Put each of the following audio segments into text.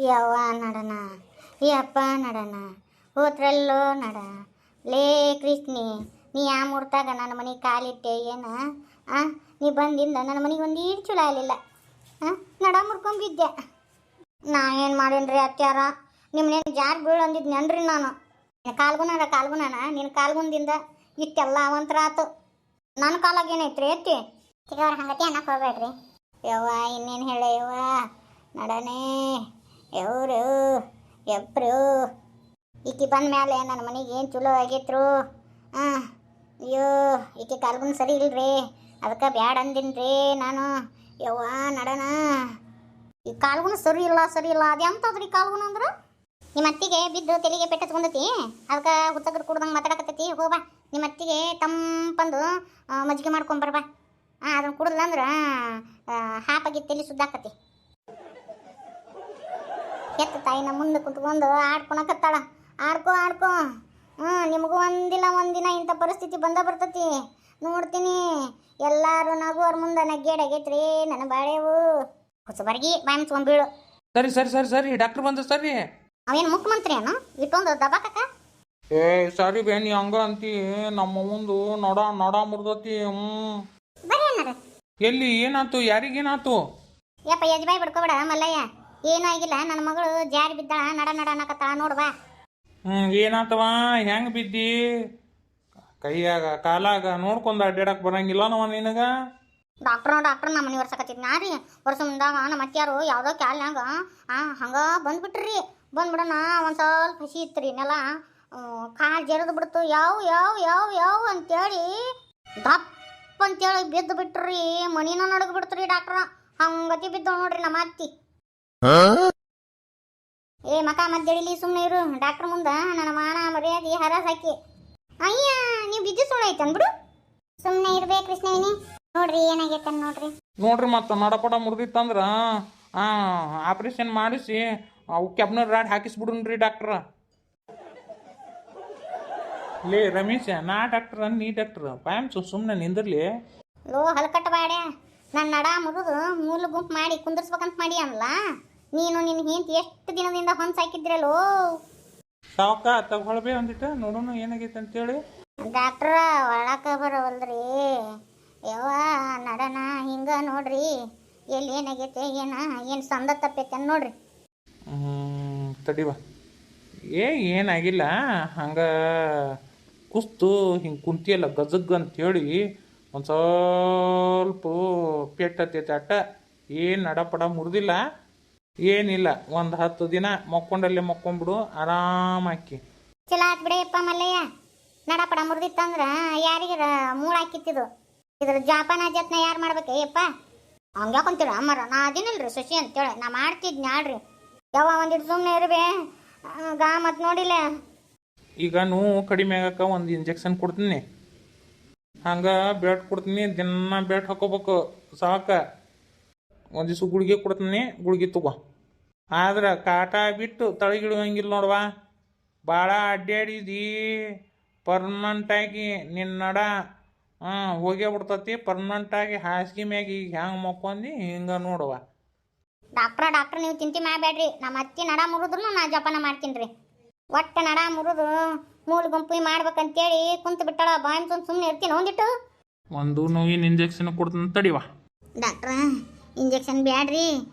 ಯವ್ವ ನಡನ ಯಪ್ಪ ನಡನ ಹೋತ್ರಲ್ಲೋ ನಡ ಲೇ ಕೃಷ್ಣಿ ನೀ ಆ ಮುಹೂರ್ತಾಗ ನನ್ನ ಮನೆಗೆ ಕಾಲಿಟ್ಟೆ ಏನ ನೀ ಬಂದಿಂದ ನನ್ನ ಮನೆಗೆ ಒಂದು ಈಡು ಚಲೋ ಆಗಲಿಲ್ಲ ನಡ ಮುರ್ಕೊಂಬಿದ್ದೆ ನಾ ಏನು ಮಾಡೇನ್ರಿ ಅತ್ಯಾರ ನಿಮ್ಮನೇನು ಜಾರ್ ಬೀಳು ಅಂದಿದ್ನೇನ್ರಿ ನಾನು ಕಾಲ್ಗುಣನ ನಿನ್ನ ಕಾಲ್ಗುಣದಿಂದ ಇಷ್ಟೆಲ್ಲ ಅವಂತರ ಆತು ನನ್ನ ಕಾಲಾಗ ಏನೈತ್ರಿ ಎತ್ತಿ ಚಿಗವ್ರ ಹಂಗತಿ ಅನ್ನಕ್ಕೆ ಹೋಗ್ಬೇಡ್ರಿ ಯವ್ವ ಇನ್ನೇನು ಹೇಳ ಯವ್ವ ನಡನೇ ಯವ್ರು ಎಬ್ರು ಈಕಿ ಬಂದ ಮೇಲೆ ನನ್ನ ಮನೆಗೆ ಏನು ಚಲೋ ಆಗೈತ್ರು ಅಯ್ಯೋ ಈಕಿ ಕಾಲ್ಗುಣ ಸರಿ ಇಲ್ರಿ ಅದಕ್ಕೆ ಬ್ಯಾಡ ಅಂದಿನ್ರಿ ನಾನು ಯವ್ವ ನಡನ ಈ ಕಾಲ್ಗುಣ ಸರಿ ಇಲ್ಲ ಅದ್ಯಾಂತದ್ರಿ ಕಾಲ್ಗುಣ ಅಂದ್ರೆ ನಿಮ್ಮ ಅತ್ತಿಗೆ ಬಿದ್ದು ತೆಲಿಗೆ ಪೆಟ್ಟ ತಗೊಂಡತಿ ಅದಕ್ಕೆ ಹುತ್ತಗರು ಕುಡ್ದಂಗೆ ಮಾತಾಡಕತ್ತೈತಿ ಹೋಗ್ಬಾ ನಿಮ್ಮ ಅತ್ತಿಗೆ ತಂಪಂದು ಮಜ್ಜಿಗೆ ಮಾಡ್ಕೊಂಬರ್ಬಾ ಅದನ್ನು ಕುಡಿದ್ಲ ಅಂದ್ರೆ ಹಾಪಾಗಿ ತೆಲಿ ಸುದ್ದಾಕತಿ ಎತ್ತ ತಾಯಿನ ಮುಂದೆ ಕುತ್ಕೊಂಡು ಆಡ್ಕೊಳಕತ್ತಾಳ ಆಡ್ಕೊ ನಿಮಗೂ ಒಂದಿನ ಇಂಥ ಪರಿಸ್ಥಿತಿ ಬರ್ತತಿ ನೋಡ್ತೀನಿ ಎಲ್ಲಾರು ನಗುವರ ಮುಂದೆ ನಗ್ಗೇಡಾಗೈತ್ರಿ ನನ್ನ ಬಾಳೆವು ಹೊಸಬರ್ಗಿ ಬಾಯಿ ಮುಚ್ಕೊಂಡ್ಬೀಳು ಸರಿ ಡಾಕ್ಟರ್ ಬಂದ ಸರಿ ಅವೇನು ಮುಖ್ಯಮಂತ್ರಿ ಏನು ಇಟ್ಟೊಂದು ದಬಾಕಕ್ಕ ಏ ಸರಿ ಬೇನಿ ಹಂಗ ಅಂತಿ ನಮ್ಮ ಮುಂದು ನಡ ಮುರ್ದತಿ ಬರೀ ಅನ್ನಾರ ಎಲ್ಲಿ ಏನಾತು ಯಾರಿಗೇನಾತು ಯಪ್ಪ ಯಜಬಾಯಿ ಬಿಡ್ಕೋಬೇಡ ಮಲ್ಲಯ್ಯ ಏನೂ ಆಗಿಲ್ಲ ನನ್ನ ಮಗಳು ಜಾರಿ ಬಿದ್ದಾಳ ನಡ ಅನ್ನಕತ್ತಾಳ ನೋಡ್ಬಾ ಏನಾತವ ಹೆಂಗ್ ಬಿದ್ದಿ ಕೈಯಾಗ ಕಾಲಾಗ ನೋಡ್ಕೊಂಡ ಅಡ್ಡಾಡಕ್ ಬರಂಗಿಲ್ಲ ನಾವ ನಿನಗ ಡಾಕ್ಟ್ರ್ ನಮ್ಮ ಮನೆ ವರ್ಷಕತ್ತಿದ್ ನಾರಿ ವರ್ಷ ಮುಂದಾಗ ನಮ್ಮ ಅತ್ಯಾರು ಯಾವುದೋ ಕ್ಯಾಲ್ನಾಗ ಹಂಗ ಬಂದ್ಬಿಡೋಣ ಒಂದು ಸ್ವಲ್ಪ ಹಸಿ ಇತ್ತು ನೆಲ ಕಾಲು ಜರದು ಬಿಡ್ತು ಯಾವ ಅಂತೇಳಿ ದಪ್ಪ ಅಂತೇಳಿ ಬಿದ್ದು ಬಿಟ್ರಿ ಮನಿನ ನಡಗ್ ಬಿಡ್ತ್ರಿ ಡಾಕ್ಟ್ರ ಹಂಗತಿ ಬಿದ್ದು ನೋಡ್ರಿ ನಮ್ಮ ಅತ್ತಿ ಏ ಮಕ ಮದ್ದೆಳಿಲಿ ಸುಮ್ಮನೆ ಇರು ಡಾಕ್ಟ್ರ್ ಮುಂದೆ ನನ್ನ ಮಾನ ಮರ್ಯಾದೆ ಹರಾಸ್ ಹಾಕಿ ಅಯ್ಯ ನೀವು ಬಿದ್ದು ಸುಳ್ಳು ಐತೆ ಅಂದ್ಬಿಡು ಸುಮ್ಮನೆ ಇರ್ಬೇಕು ಕೃಷ್ಣವಿನಿ ನೋಡ್ರಿ ಏನಾಗೈತೆ ನೋಡ್ರಿ ಮತ್ತ ನಡಪಡ ಮುರಿದಿತ್ತಂದ್ರ ಆಪರೇಷನ್ ಮಾಡಿಸಿ ಅವು ಕೆಬ್ನರ್ ರಾಡ್ ಹಾಕಿಸ್ಬಿಡುನ್ರಿ ಡಾಕ್ಟ್ರ ಲೇ ರಮೇಶ ನಾ ಡಾಕ್ಟ್ರ ನೀ ಡಾಕ್ಟ್ರ ಪಾಯಮ್ಸು ಸುಮ್ಮನೆ ನಿಂದಿರ್ಲಿ ಲೋ ಹಲ್ಕಟ್ಟ ಬಾಡ್ಯ ನನ್ನ ನಡ ಮುರಿದು ಮೂಲ ಗುಂಪು ಮಾಡಿ ಕುಂದರ್ಸ್ಬೇಕಂತ ಮಾಡಿ ಅನ್ಲ ನೀನು ನಿನ್ನ ಹಿಂತ ಎಷ್ಟು ದಿನದಿಂದ ಹೊಂದ್ಸ ಹಾಕಿದ್ರಲ್ಲೋ ಸಾವ್ಕ ತಗೊಳ್ಬೇ ಒಂದಿಟ್ಟು ನೋಡೋಣ ಏನಾಗೈತೆ ಅಂತೇಳಿ ಡಾಕ್ಟ್ರ ಒಳಕ ಬರೋವಲ್ರಿ ಯವ್ವ ನಡನ ಹಿಂಗ ನೋಡ್ರಿ ಎಲ್ಲಿ ಏನಾಗೈತೆ ಏನು ಸಂದ ತಪ್ಪೈತೆ ನೋಡ್ರಿ ತಡಿವ ಏನಾಗಿಲ್ಲ ಹಂಗ ಕುಸ್ತು ಹಿಂಗೆ ಕುಂತಿಯಲ್ಲ ಗಜಗ್ ಅಂತೇಳಿ ಒಂದು ಸ್ವಲ್ಪ ಪೆಟ್ಟತೈತೆ ಅಟ್ಟ ಏನು ನಡಪಡ ಮುರಿದಿಲ್ಲ ಏನಿಲ್ಲ ಒಂದು 10 ದಿನ ಮಕ್ಕೊಂಡಲ್ಲೇ ಮಕ್ಕೊಂಡ್ಬಿಡು ಆರಾಮಾಕಿ ಚಲೋ ಆತ್ ಬಿಡಪ್ಪ ಮಲ್ಲಯ್ಯ ನಡಪಡ ಮುರಿದಿತ್ತಂದ್ರ ಯಾರಿಗಾರ ಮೂಳ ಹಾಕಿತ್ತಿದು ಇದ್ರ ಜಾಪಾನ ಜತ್ನ ಯಾರು ಮಾಡ್ಬೇಕಯ್ಯಪ್ಪ ಹಂಗ್ಯಾಕೊಂತೀರ ಅಮ್ಮರ ನಾ ಅದಿನಿಲ್ರಿ ಶಶಿ ಅಂತೇಳಿ ನಾ ಮಾಡ್ತಿದ್ನಿ ಆಡ್ರಿ ಯಾವ ಒಂದಿಟ್ಟು ಸುಮ್ಮನೆ ಇರ್ಬೇ ಮತ್ತು ನೋಡಿಲ್ಲ ಈಗ ನೋವು ಕಡಿಮೆ ಆಗಕ್ಕೆ ಒಂದು ಇಂಜೆಕ್ಷನ್ ಕೊಡ್ತೀನಿ ಹಂಗೆ ಬ್ಯಾಟ್ ಕೊಡ್ತೀನಿ ದಿನ ಬ್ಯಾಟ್ ಹಾಕೋಬೇಕು ಸಾಕ ಒಂದಿವ್ಸ ಗುಳಿಗೆ ಕೊಡ್ತೀನಿ ಗುಳಿಗೆ ತಗೋ ಆದ್ರೆ ಕಾಟ ಬಿಟ್ಟು ತಳಗಿಡುವಂಗಿಲ್ಲ ನೋಡ್ವಾ ಭಾಳ ಅಡ್ಡಾಡಿದಿ ಪರ್ಮನೆಂಟಾಗಿ ನಿನ್ನ ನಡ ಹೋಗೇ ಬಿಡ್ತತಿ ಪರ್ಮನೆಂಟಾಗಿ ಹಾಸಿಗೆ ಮ್ಯಾಗ ಈಗ ಹೆಂಗೆ ಮಕ್ಕೊಂಡಿ ಹಿಂಗೆ ನೋಡುವ ಡಾಕ್ಟ್ರ್ ನೀವು ಚಿಂತೆ ಮಾಡಬೇಡ್ರಿ ನಮ್ಮ ಅತ್ತಿ ನಡ ಮುರಿದ್ರು ನಾ ಜಪಾನ ಮಾಡ್ತೀನಿ ರೀ ಒಟ್ಟು ನಡ ಮುರಿದು ಮೂಲ ಗುಂಪು ಮಾಡ್ಬೇಕಂತೇಳಿ ಕುಂತು ಬಿಟ್ಟಾಳ ಬಾಯಿ ಸುಮ್ಮನೆ ಇರ್ತೀನಿ ಒಂದಿಟ್ಟು ಒಂದು ನೋವಿನ ಇಂಜೆಕ್ಷನ್ ಕೊಡ್ತೀನಿ ತಡಿವಾ ಡಾಕ್ಟ್ರ ಇಂಜೆಕ್ಷನ್ ಬ್ಯಾಡ್ರಿ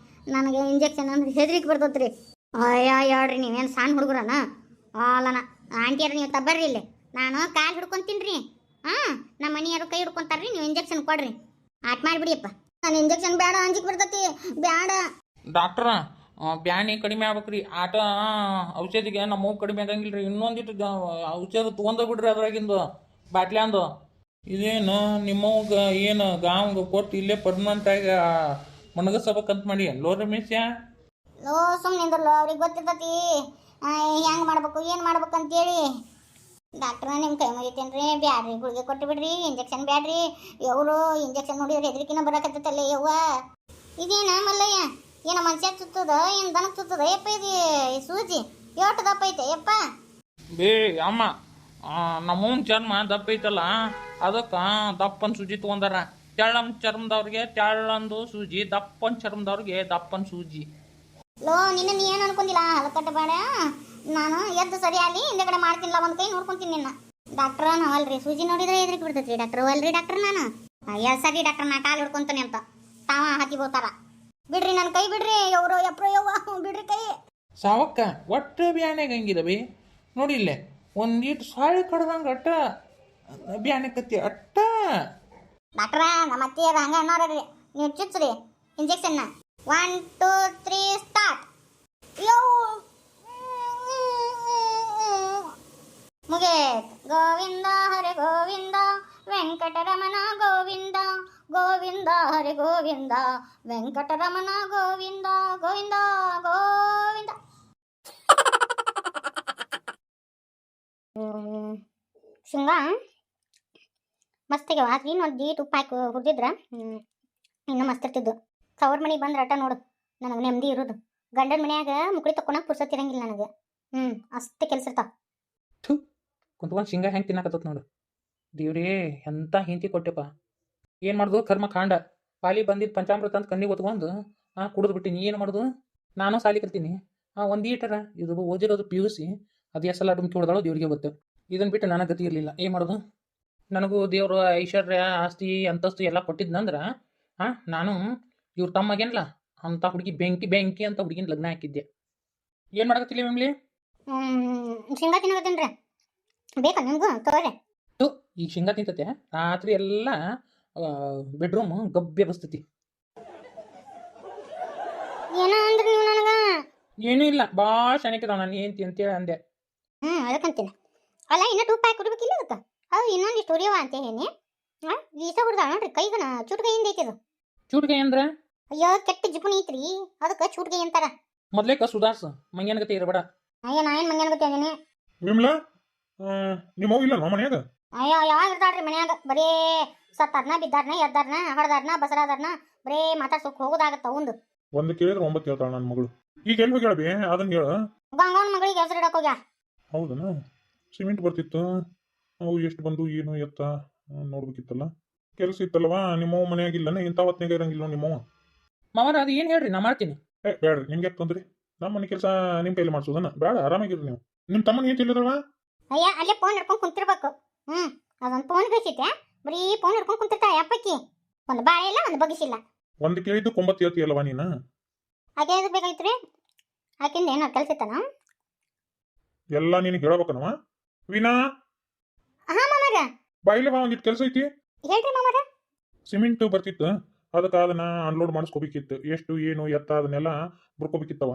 ನನಗೆ ಇಂಜೆಕ್ಷನ್ ಅಂದ್ರೆ ಹೆದರಿಕೆ ಬರ್ತೈತ್ರಿ ಅಯ್ಯ ಹೇಳ್ರಿ ನೀವೇನು ಸಣ್ಣ ಹುಡುಗರನ ಅಲ್ಲನ ಆಂಟಿಯರು ನೀವು ತಬ್ಬರ್ರಿ ಇಲ್ಲಿ ನಾನು ಕಾಲು ಹಿಡ್ಕೊಂತೀನಿ ರೀ ನಮ್ಮ ಮನೆಯವರು ಕೈ ಹಿಡ್ಕೊಂತಾರ್ರಿ ನೀವು ಇಂಜೆಕ್ಷನ್ ಕೊಡ್ರಿ ಆಟ ಮಾಡಿಬಿಡಿಯಪ್ಪ ನಾನು ಇಂಜೆಕ್ಷನ್ ಬೇಡ ಅಂಜಿಕೆ ಬರ್ತೈತಿ ಬೇಡ ಡಾಕ್ಟ್ರ ಬ್ಯಾನಿ ಕಡಿಮೆ ಆಗ್ಬೇಕ್ರಿ ಆಟ ಔಷಧಿಗೆ ನಮ್ಮ ಕಡಿಮೆ ಆಗಂಗಿಲ್ಲ ರೀ ಇನ್ನೊಂದಿಟ್ಟು ಔಷಧ ತೊಗೊಂಡೋಗ್ಬಿಡ್ರಿ ಅದ್ರಾಗಿಂದು ಬಾಟ್ಲ್ಯಾಂದು ಇದೇನು ನಿಮ್ಮವ್ಗ ಏನು ಗಾಂವ್ಗೆ ಕೊಟ್ಟು ಇಲ್ಲೇ ಪರ್ಮನೆಂಟಾಗಿ ಮನಗಸಬೇಕಂತ ಮಾಡಿ ಲೋ ರಮೇಶ ಲೋ ಸುಮ್ಮನಿಂದ್ರಲ್ಲೋ ಅವ್ರಿಗೆ ಗೊತ್ತಿರ್ತತಿ ಹೆಂಗೆ ಮಾಡ್ಬೇಕು ಏನು ಮಾಡ್ಬೇಕಂತೇಳಿ ಡಾಕ್ಟ್ರ ನಿಮ್ಮ ಕೈ ಮುಗಿತೇನೆ ರೀ ಬ್ಯಾಡ್ರಿ ಗುಳಿಗೆ ಕೊಟ್ಟು ಬಿಡ್ರಿ ಇಂಜೆಕ್ಷನ್ ಬ್ಯಾಡ್ರಿ ಯವರು ಇಂಜೆಕ್ಷನ್ ನೋಡಿದ್ರೆ ಹೆದರಿಕಿನ ಬರಕತ್ತಲ್ಲ ಯವ್ವ ಇದೇನ ಮಲ್ಲಯ್ಯ ಏನ ಮನುಷ್ಯ ಸುತ್ತದ ಏನು ದನಕ್ಕೆ ಸುತ್ತದ ಯಪ್ಪ ಇದು ಸೂಜಿ ಎಷ್ಟು ದಪ್ಪ ಐತೆ ಯಪ್ಪ ಬೇ ಅಮ್ಮ ನಮ್ಮವನ್ ಚರ್ಮ ದಪ್ಪ ಐತಲ್ಲ ಅದಕ್ಕೆ ದಪ್ಪನ್ ಸೂಜಿ ತೊಗೊಂಡಾರ ತೆಳ್ಳನ್ ಚರ್ಮದವ್ರಿಗೆ ತೆಳ್ಳಂದು ಸೂಜಿ ದಪ್ಪನ್ ಚರ್ಮದವ್ರಿಗೆ ದಪ್ಪನ್ ಸೂಜಿ ಲೋ ನಿನ್ನ ನೀ ಏನು ಅನ್ಕೊಂಡಿಲ್ಲ ಹಲಕಟ್ಟ ಬೇಡ. ನಾನು ಎದ್ದು ಸರಿ ಆಗಲಿ ಹಿಂದೆಗಡೆ ಮಾಡ್ತೀನಿಲ್ಲ ಒಂದು ಕೈ ನೋಡ್ಕೊಂತೀನಿ ನಿನ್ನ. ಡಾಕ್ಟ್ರ ನಾವಲ್ರಿ, ಸೂಜಿ ನೋಡಿದ್ರೆ ಎದ್ರಿಗೆ ಬಿಡ್ತೈತ್ರಿ. ಡಾಕ್ಟ್ರು ಅಲ್ರಿ ಡಾಕ್ಟ್ರ್ ನಾನು. ಎರಡು ಸರಿ ಡಾಕ್ಟ್ರ್ ನಾ ಕಾಲು ಹಿಡ್ಕೊಂತಾನೆ ಅಂತ ತಾವ ಹಾಕಿ ಹೋಗ್ತಾರ. ಬಿಡ್ರಿ ನನ್ನ ಕೈ ಬಿಡ್ರಿ, ಯವ್ರೋ ಯಪ್ರೋ ಯವ್ವ ಬಿಡ್ರಿ ಕೈ. ಸಾವಕ್ಕ ಒಟ್ಟು ಬ್ಯಾನ್ಯಾಗ ಹಂಗಿದವಿ ನೋಡಿಲ್ಲೇ ಒಂದೀಟು ಸಾಳಿ ಕಡ್ದಂಗೆ ಅಟ್ಟ ಬ್ಯಾನಕತ್ತಿ ಅಟ್ಟ. ಡಾಕ್ಟ್ರ ನಮ್ಮ ಅತ್ತಿಯರ ಹಂಗೆ ಅನ್ನೋರ್ರಿ, ನೀವು ಚುಚ್ಚ್ರಿ ಇಂಜೆಕ್ಷನ್ನ. 1 2 3 ಸ್ಟಾರ್ಟ್. ಯೋ ಮುಗೇತ್. ಗೋವಿಂದ ಹರಿ ಗೋವಿಂದ ವೆಂಕಟರಮಣ ಗೋವಿಂದ, ಗೋವಿಂದ ಹರಿ ಗೋವಿಂದ ವೆಂಕಟರಮಣ ಗೋವಿಂದ, ಗೋವಿಂದ ಗೋವಿಂದ. ಶೇಂಗಾ ಮಸ್ತಿಗೆ ಆದ್ರಿ ಇನ್ನೊಂದು ದೀಟ್ ಉಪ್ಪು ಹಾಕಿ ಹುರಿದಿದ್ರ ಇನ್ನೂ ಮಸ್ತ್ ಇರ್ತಿದ್ದು. ತವ್ರ ಮನೆಗೆ ಬಂದ್ರೆ ಅಟ ನೋಡು ನನಗೆ ನೆಮ್ಮದಿ ಇರೋದು. ಗಂಡನ ಮನ್ಯಾಗ ಮುಕ್ಳಿ ತಕ್ಕೊಳಕ್ಕೆ ಪುರ್ಸತ್ತಿರಂಗಿಲ್ಲ ನನಗೆ. ಅಷ್ಟೇ ಕೆಲಸ ಇರ್ತಾವ. ಕುಂತ್ಕೊಂಡು ಶೇಂಗಾ ಹೆಂಗೆ ತಿನ್ನಕತ್ತ ನೋಡು. ದೇವ್ರೇ ಎಂಥ ಹಿಂತಿ ಕೊಟ್ಟೆಪ್ಪ. ಏನು ಮಾಡ್ದು ಕರ್ಮ ಕಾಂಡ. ಪಾಲಿ ಬಂದಿದ್ದು ಪಂಚಾಮೃತ ಅಂತ ಕಣ್ಣಿಗೆ ಹೊತ್ಕೊಂಡು ಕುಡಿದು ಬಿಟ್ಟಿನಿ. ಏನು ಮಾಡೋದು, ನಾನು ಸಾಲಿ ಕಲ್ತೀನಿ. ಒಂದೀಟರ ಇದು ಓದಿರೋದು PUC, ಅದು ಎಷ್ಟು ಸಲ ಡುಮ್ಕಿ ಹೊಡೆದಾಳೋ ದೇವ್ರಿಗೆ ಗೊತ್ತು. ಇದನ್ನು ಬಿಟ್ಟು ನನಗೆ ಗತಿ ಇರಲಿಲ್ಲ. ಏನು ಮಾಡೋದು, ನನಗೂ ದೇವರು ಐಶ್ವರ್ಯ ಆಸ್ತಿ ಅಂತಸ್ತು ಎಲ್ಲ ಕೊಟ್ಟಿದ್ನಂದ್ರೆ ನಾನು ಇವ್ರ ತಮ್ಮಗೇನಲ್ಲ ಅಂಥ ಹುಡುಗಿ ಬೆಂಕಿ ಬೆಂಕಿ ಅಂತ ಹುಡುಗಿನ ಲಗ್ನ ಹಾಕಿದ್ದೆ. ಏನು ಮಾಡಕತ್ತಿಲ್ಲ ಮ್ಯಾಮ್ಲಿ? ಶೇಂಗಾ ತಿನ್ನಕತ್ತೀನ್ರಿ, ಬೇಕಾ ನಿಮ್ಗೂ? ತಗೋರಿ. ಈಗ ಶೇಂಗಾ ತಿಂತತೆ ರಾತ್ರಿ ಎಲ್ಲ ಬೆಡ್ರೂಮ್ ಗಬ್ಬೆ ಬಸ್ತತಿ. ಏನೋ ಅಂದ್ರಿ ನೀವು ನನಗೆ? ಏನೂ ಇಲ್ಲ, ಭಾಳ ಶನಿಕಿದಾವ ನಾನು ఏంತಿ ಅಂತೇಳಿ ಅಂದೆ. ಅದಕ್ಕಂತೀನಿ. ಅಲ್ಲ ಇನ್ನೂ ಟೂಪ್ ಹಾಕಿ ಕುಡಿಬೇಕಿಲ್ಲ ಅದಕ್ಕೆ. ಅದು ಇನ್ನೊಂದಿಷ್ಟು ಉರಿಯವ ಅಂತ ಹೇಳಿ ಈಸ ಹುಡ್ದಾಳ ನೋಡ್ರಿ, ಕೈಗನ ಚುಟ್ಕೈಯಿಂದ ಐತಿ ಅದು. ಚೂಟ್ಕೈ ಅಂದ್ರೆ ಅಯ್ಯೋ ಕೆಟ್ಟ ಜಿಪುಣಿ ಐತ್ರಿ, ಅದಕ್ಕೆ ಚುಟ್ಕೈ ಅಂತಾರ. ಮೊದ್ಲೇಕ ಸುಧಾರ್ಸ ಮಂಗ್ಯಾನ ಗತಿ ಇರಬೇಡ. ಅಯ್ಯೋ ನಾ ಏನು ಮಂಗ್ಯಾನ ಗೊತ್ತೇ ಅದೀನಿ. ವಿಮ್ಲಾ ನಿಮ್ಮ ಹೋಗಿಲ್ಲ ನಮ್ಮ ಮನ್ಯಾಗ? ಅಯ್ಯೋ ಯಾವಾಗ ಇರ್ತಾಳ್ರಿ ಮನ್ಯಾಗ? ಬರೀ ಸತ್ತಾರ್ನ ಬಿದ್ದಾರ್ನ ಎದ್ದಾರ್ನ ಹಡ್ದಾರ್ನ ಬಸರಾದಾರ್ನ ಬರೇ ಮಾತಾಡ್ಸೋಕೆ ಹೋಗೋದಾಗತ್ತ ಒಂದು. ಒಂದು ಕೇಳಿದ್ರೆ 9 ಕೇಳ್ತಾಳ ನನ್ನ ಮಗಳು. ಈಗ ಎಲ್ಲಿ ಹೋಗ್ಯಾಳ ಬಿ ಅದನ್ನ ಹೇಳ. ಗಂಗವನ ಮಗಳಿಗೆ ಹೆಸರು ಇಡಕ್ ಹೋಗ್ಯಾ. ಹೌದನ? ಸಿಮೆಂಟ್ ಬರ್ತಿತ್ತು, ಅವು ಎಷ್ಟು ಬಂದು ಏನು ಎತ್ತ ನೋಡ್ಬೇಕಿತ್ತಲ್ಲ. ಕೆಲಸ ಇತ್ತಲ್ವಾ ನಿಮ್ಮವ್ ಮನ್ಯಾಗಿಲ್ಲನ? ಇಂಥ ಹೊತ್ನಾಗ ಇರಂಗಿಲ್ಲ ನಿಮ್ಮವ. ಮಾವರ ಅದು ಏನು ಹೇಳ್ರಿ, ನಾ ಮಾಡ್ತೀನಿ. ಬೇಡ್ರಿ, ನಿಮ್ಗೆ ಯಾಕೆ ತೊಂದ್ರಿ? ನಮ್ಮ ಮನೆ ಕೆಲಸ ನಿಮ್ಮ ಕೈಲಿ ಮಾಡ್ಸೋದನ್ನ ಬೇಡ, ಆರಾಮಾಗಿರ್ರಿ ನೀವು. ನಿಮ್ಮ ತಮ್ಮನ ಏನ್ ತಿಳಿದವ? ಅಯ್ಯ ಅಲ್ಲೇ ಫೋನ್ ಹಿಡ್ಕೊಂಡು ಕುಂತಿರ್ಬೇಕು. ಅದೊಂದು ಫೋನ್ ಬೇಕಿತ್ತೆ, ಬರೀ ಫೋನ್ ಹಿಡ್ಕೊಂಡು ಕುಂತಿರ್ತಾಳೆ ಅಪ್ಪಕ್ಕಿ. ಒಂದು ಬಾಳೆ ಇಲ್ಲ, ಒಂದು ಬಗ್ಗಿಸಿಲ್ಲ. ಒಂದು ಕೇಳಿದ್ದು 9 ಹೇಳ್ತೀಯಲ್ವಾ ನೀನು? ಆಕೆ ಎದಕ್ಕೆ ಬೇಕಾಯ್ತು ರೀ? ಆಕಿಂದ ಏನೋ ಕೆಲಸ ಇತ್ತನ? ಎಲ್ಲ ನೀನು ಹೇಳಬೇಕನವ. ವಿನಾ ಮಾಮರ ಬಾಯಿಲೆ ಬಾ, ಒಂದಿಟ್ಟು ಕೆಲಸ ಐತಿ. ಹೇಳ್ರಿ ಮಾಮರ. ಸಿಮೆಂಟ್ ಬರ್ತಿತ್ತು, ಅದಕ್ಕೆ ಅದನ್ನ ಅನ್ಲೋಡ್ ಮಾಡಿಸ್ಕೋಬೇಕಿತ್ತು. ಎಷ್ಟು ಏನು ಎತ್ತ ಅದನ್ನೆಲ್ಲ ಬರ್ಕೋಬೇಕಿತ್ತವ.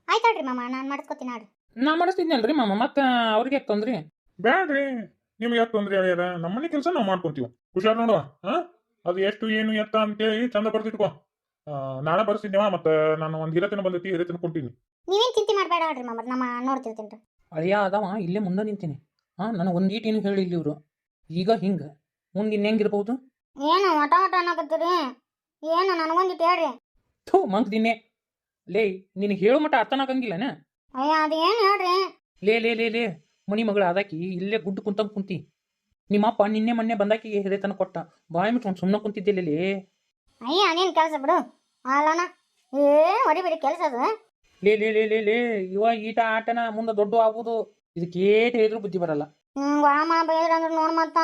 ಆಯ್ತಾಳ್ರಿ ಮಾಮ, ನಾನು ಮಾಡಿಸ್ಕೊತೀನಿ ನೋಡ್ರಿ. ನಾ ಮಾಡಿಸ್ತಿದ್ನಲ್ರಿ ಮಾಮ, ಮತ್ತೆ ಅವ್ರಿಗೆ ಯಾಕೆ ತೊಂದ್ರಿ? ಬ್ಯಾಡ್ರಿ, ನಿಮ್ಗೆ ಯಾಕೆ ತೊಂದ್ರೆ ಹೇಳ್ಯಾರ? ನಮ್ಮ ಮನೆ ಕೆಲಸ ನಾವು ಮಾಡ್ಕೊಂತೀವಿ. ಹುಷಾರ್ ನೋಡುವ. ಅದು ಎಷ್ಟು ಏನು ಎತ್ತ ಅಂತೇಳಿ ಚಂದ ಬರ್ತಿಟ್ಕೋ. ನಾಳೆ ಬರ್ಸಿದ್ನೇವ, ಮತ್ತೆ ನಾನು ಒಂದು ಹಿರತಿನ ಬಂದೈತಿ, ಹಿರತಿನ ಕೊಟ್ಟಿನಿ. ನೀವೇನು ಚಿಂತೆ ಮಾಡಬೇಡ ನೋಡ್ರಿ ಮಾಮರ, ನಮ್ಮ ನೋಡ್ತಿರ್ತೀನಿ ರೀ. ಅಳಿಯ ಅದಾವ ಇಲ್ಲೇ ಮುಂದೆ ನಿಂತೀನಿ. ನನಗೆ ಒಂದೀಟೇನು ಹೇಳಿಲ್ಲ ಇವರು. ಈಗ ಹಿಂಗೆ ಮುಂದೆ ಇನ್ನೆಂಗಿರ್ಬೋದು? ಏನು ಒಟ ಒಟ ಅನ್ನಕತ್ತೀರಿ? ಏನು ನನಗೊಂದಿಟ್ಟು ಹೇಳ್ರಿ. ಮಂಕ್ ದಿನ್ನೆ ಲೇ, ನಿನಗೆ ಹೇಳೋ ಮಟ್ಟ ಅರ್ಥನಾಗಂಗಿಲ್ಲನ? ಅಯ್ಯ ಅದೇನು ಹೇಳ್ರಿ. ಲೇ ಲೇ ಲೇ ಲೇ ಮನಿ ಮಗಳು ಆದಾಕಿ ಇಲ್ಲೇ ಗುಡ್ಡು ಕುಂತಂಗೆ ಕುಂತಿ. ನಿಮ್ಮಪ್ಪ ನಿನ್ನೆ ಮೊನ್ನೆ ಬಂದಾಕಿಗೆ ಹಿರೇತನ ಕೊಟ್ಟ. ಬಾಯಿ ಮುಟ್ಕೊಂಡು ಸುಮ್ಮನೆ ಕುಂತಿದ್ದಿಲ್ಲ ಲೇ. ಅಯ್ಯ ಅದೇನು ಕೆಲಸ ಬಿಡು. ಅಲ್ಲನ ಹೊಡಿಬಿಡಿ ಕೆಲಸ ಅದು. ಲೇ ಲೇ ಲೇ ಲೇ ಲೇ ಇವ ಈಟ ಆಟನ ಮುಂದೆ ದೊಡ್ಡ ಆಗುದು. ಇದಕ್ಕೆ ಏಟ್ ಹೇಳಿದ್ರು ಬುದ್ಧಿ ಬರಲ್ಲ. ವಾಮ ಬೇರೆ ಅಂದ್ರೆ ನೋಡ್ ಮತ್ತ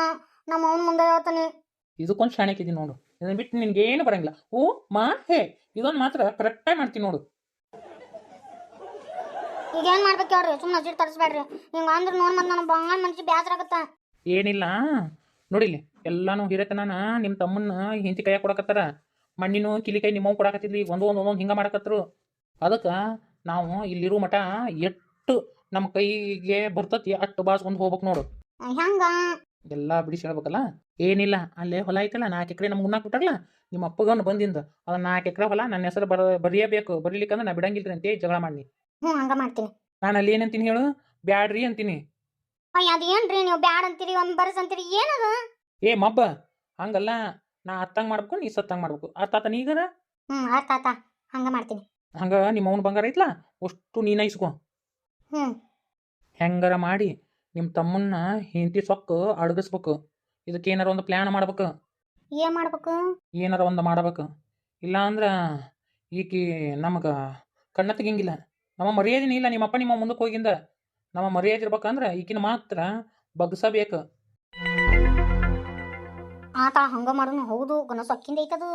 ನಮ್ಮ ಅವನ ಮುಂದೆ ಹೇಳ್ತಾನೆ. ಇದಕ್ಕೊಂದು ಶಾಣಕ್ಕಿದ್ದೀನಿ ನೋಡು. ಇದನ್ನ ಬಿಟ್ಟು ನಿನ್ಗೇನು ಬರಂಗಿಲ್ಲ. ಓ ಮಾ ಹೇ ಇದೊಂದು ಮಾತ್ರ ಕರೆಕ್ಟಾಗಿ ಮಾಡ್ತೀನಿ ನೋಡು. ಈಗ ಏನ್ ಮಾಡ್ಬೇಕು ಹೇಳ್ರಿ, ಸುಮ್ಮನೆ ಸಿಟ್ಟು ತರಿಸ್ಬೇಡ್ರಿ. ಹಿಂಗ ಅಂದ್ರೆ ನೋಡ್ ಮತ್ ನನ್ನ ಬಂಗಾಳ ಮನ್ಸಿ ಬೇಸರ ಆಗತ್ತ. ಏನಿಲ್ಲ ನೋಡಿಲಿ, ಎಲ್ಲಾನು ಹಿರೇತನ ನಿಮ್ಮ ತಮ್ಮನ್ನ ಹಿಂತಿ ಕೈಯಾಗ ಕೊಡಕತ್ತಾರ. ಮಣ್ಣಿನೂ ಕಿಲಿಕೈ ನಿಮ್ಮವ್ ಕೊಡಕತ್ತಿದ್ಲಿ, ಒಂದೊಂದು ಹಿಂಗ ಮಾಡಕತ್ತರು. ಅದಕ್ಕೆ ನಾವು ಇಲ್ಲಿರೋ ಮಠ ಎಷ್ಟು ನಮ್ಮ ಕೈಗೆ ಬರ್ತತಿ ಅಷ್ಟು ಬಾಸ್ಕೊಂಡು ಹೋಗ್ಬೇಕು ನೋಡು. ಹೆಂಗ ಎಲ್ಲ ಬಿಡಿಸಿ ಹೇಳ್ಬೇಕಲ್ಲ. ಏನಿಲ್ಲ, ಅಲ್ಲೇ ಹೊಲ ಐತಲ್ಲ 4 ಎಕರೆ ನಮ್ಗೆ ಉಣ್ಣಾಕ್ ಬಿಟ್ಟಾರಲ್ಲ ನಿಮ್ಮ ಅಪ್ಪಗನ್ನು ಬಂದಿಂದ. ಅದು 4 ಎಕರೆ ಹೊಲ ನನ್ನ ಹೆಸರು ಬರೆಯಬೇಕು. ಬರೀಲಿಕ್ಕಂದ್ರೆ ನಾ ಬಿಡಂಗಿಲ್ರಿ ಅಂತ ಜಗಳ ಮಾಡಿ. ಹಂಗ ಮಾಡ್ತೀನಿ ನಾನು ಅಲ್ಲಿ ಏನಂತೀನಿ ಹೇಳು? ಬ್ಯಾಡ್ರಿ ಅಂತೀನಿ. ಅಯ್ಯ ಅದೇನ್ರಿ ನೀವು ಬ್ಯಾಡ್ ಅಂತೀರಿ, ಒಮ್ಮೆ ಬರ್ಸ್ ಅಂತೀರಿ, ಏನದು? ಏ ಮಬ್ಬ ಹಂಗಲ್ಲ, ನಾ ಅತ್ತಂಗೆ ಮಾಡ್ಬೇಕು, ನೀ ಸತ್ತಂಗೆ ಮಾಡ್ಬೇಕು. ಅರ್ಥ ಆತ ನೀಗರ? ಅರ್ಥ ಆತ, ಹಂಗ ಮಾಡ್ತೀನಿ. ಹಂಗ ನಿಮ್ಮ ಅವ್ನ ಬಂಗಾರ ಐತ್ಲಾ ಅಷ್ಟು ನೀನ ಇಸ್ಕೊ. ಹೆಂಗಾರ ಮಾಡಿ ನಿಮ್ಮ ತಮ್ಮನ್ನ ಹಿಂತಿ ಸೊಕ್ಕು ಅಡಗಿಸ್ಬೇಕು. ಇದಕ್ಕೆ ಏನಾರ ಒಂದು ಪ್ಲ್ಯಾನ್ ಮಾಡ್ಬೇಕು. ಏನ್ ಮಾಡ್ಬೇಕು? ಏನಾರ ಒಂದು ಮಾಡ್ಬೇಕು. ಇಲ್ಲ ಅಂದ್ರೆ ಈಕಿ ನಮಗೆ ಕಣ್ಣ ತೆಗಿಂಗಿಲ್ಲ. ನಮ್ಮ ಮರ್ಯಾದಿನ ಇಲ್ಲ ನಿಮ್ಮಪ್ಪ ನಿಮ್ಮ ಮುಂದಕ್ಕೆ ಹೋಗಿಂದ. ನಮ್ಮ ಮರ್ಯಾದೆ ಇರ್ಬೇಕಂದ್ರೆ ಈಕಿನ ಮಾತ್ರ ಬಗ್ಸಬೇಕು. ಆತ ಹಂಗ ಮಾಡೋನು ಹೌದು ಗನಸು ಅಕ್ಕಿಂದ ಐತದು.